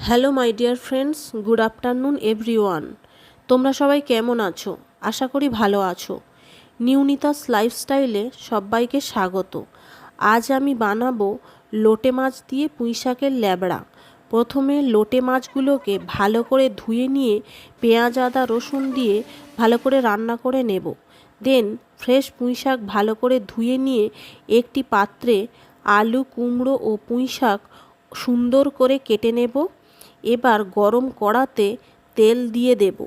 Hello my dear friends, good afternoon everyone. তোমরা সবাই কেমন আছো? আশা করি ভালো আছো। নিউনিতাস লাইফস্টাইলে সবাইকে স্বাগত। আজ আমি বানাবো লোটে মাছ দিয়ে পুঁইশাকের ল্যাবড়া। প্রথমে লোটে মাছগুলোকে ভালো করে ধুয়ে নিয়ে পেঁয়াজ আদা রসুন দিয়ে ভালো করে রান্না করে নেব। দেন ফ্রেশ পুঁইশাক ভালো করে ধুয়ে নিয়ে একটি পাত্রে আলু কুমড়ো ও পুঁইশাক সুন্দর করে কেটে নেব। এবার গরম কড়াতে তেল দিয়ে দেব।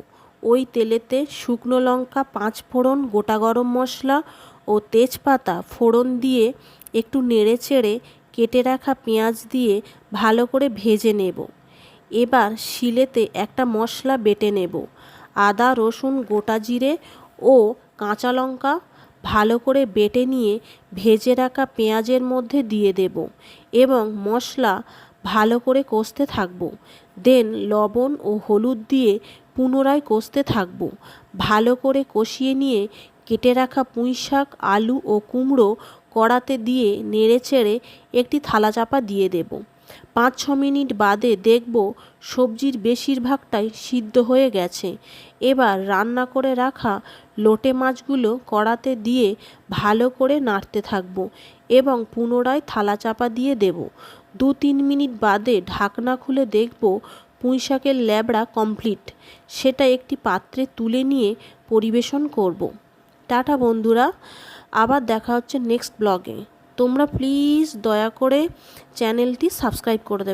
ওই তেলেতে শুকনো লঙ্কা 5 ফোড়ন, গোটা গরম মশলা ও তেজপাতা ফোড়ন দিয়ে একটু নেড়ে চেড়ে কেটে রাখা পেঁয়াজ দিয়ে ভালো করে ভেজে নেব। এবার শিলেতে একটা মশলা বেটে নেব। আদা রসুন গোটা জিরে ও কাঁচা লঙ্কা ভালো করে বেটে নিয়ে ভেজে রাখা পেঁয়াজের মধ্যে দিয়ে দেব এবং মশলা ভালো করে কষতে থাকব। দেন লবণ ও হলুদ দিয়ে পুনরায় কষতে থাকব। ভালো করে কষিয়ে নিয়ে কেটে রাখা পুঁইশাক আলু ও কুমড়ো কড়াতে দিয়ে নেড়েচেড়ে একটি থালা চাপা দিয়ে দেব। 5-6 মিনিট বাদে দেখব সবজির বেশিরভাগটাই সিদ্ধ হয়ে গেছে। এবার রান্না করে রাখা লোটে মাছগুলো কড়াতে দিয়ে ভালো করে নাড়তে থাকব এবং পুনরায় থালা চাপা দিয়ে দেব। 2-3 মিনিট বাদে ঢাকনা খুলে দেখব পুঁইশাকের ল্যাবড়া কমপ্লিট। সেটা একটি পাত্রে তুলে নিয়ে পরিবেশন করব। টাটা বন্ধুরা, আবার দেখা হচ্ছে নেক্সট ব্লগে। তোমরা প্লিজ দয়া করে চ্যানেলটি সাবস্ক্রাইব করে দেবেন।